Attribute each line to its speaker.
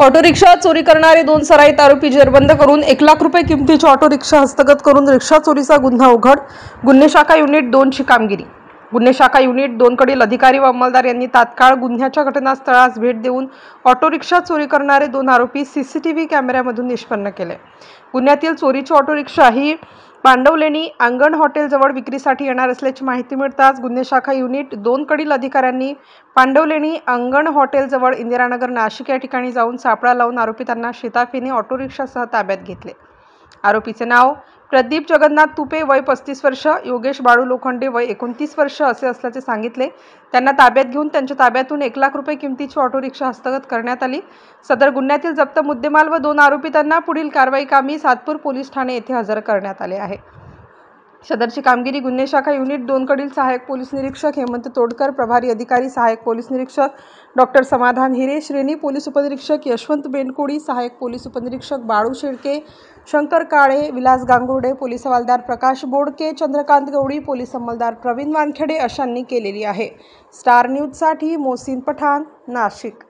Speaker 1: Auto rickshaw चोरी करणारे 2 सराईत आरोपी जेरबंद करून 1 लाख रुपये किमतीची ऑटो रिक्षा हस्तगत करून रिक्षा चोरीचा गुन्हा उघड. गुन्हे शाखा युनिट 2 ची कामगिरी. गुन्हे शाखा युनिट 2 कडील अधिकारी व अंमलदार यांनी तात्काळ गुन्ह्याच्या घटनास्थळास भेट देऊन ऑटो रिक्षा चोरी करणारे 2 आरोपी सीसीटीव्ही कॅमेऱ्यामधून निष्पन्न केले. गुन्ह्यातील चोरीची ऑटो रिक्षा ही पांडवलेणी अंगण हॉटेलजवळ विक्रीसाठी येणार असल्याची माहिती मिळताच गुन्हे शाखा युनिट 2 कडील अधिकाऱ्यांनी पांडवलेणी अंगण हॉटेलजवळ इंदिरानगर नाशिक या ठिकाणी जाऊन सापळा लावून आरोपितांना शिताफीने ऑटो रिक्षासह ताब्यात घेतले. आरोपीचे नाव प्रदीप जगन्नाथ तुपे वय 35 वर्ष, योगेश बाळू लोखंडे वय 29 वर्ष असे असल्याचे सांगितले. त्यांना ताब्यात घेऊन त्यांच्या ताब्यातून 1 लाख रुपये किमतीची ऑटो रिक्षा हस्तगत करण्यात आली. सदर गुन्ह्यातील जप्त मुद्देमाल व 2 आरोपितांना पुढील कारवाई कामी सातपूर पोलीस ठाणे येथे हजर करण्यात आले आहे. सदरची कामगिरी गुन्हे शाखा युनिट 2 कडील सहाय्यक पोलीस निरीक्षक हेमंत तोडकर, प्रभारी अधिकारी सहाय्यक पोलीस निरीक्षक डॉक्टर समाधान हिरे, श्रेणी पोलीस उपनिरीक्षक यशवंत बेंडकोडी, सहाय्यक पोलीस उपनिरीक्षक बाळू शेळके, शंकर काळे, विलास गांगुर्डे, पोलीस हवालदार प्रकाश बोडके, चंद्रकांत गवळी, पोलीस अंमलदार प्रवीण वानखेडे अशांनी केलेली आहे. स्टार न्यूजसाठी मोहसिन पठाण, नाशिक.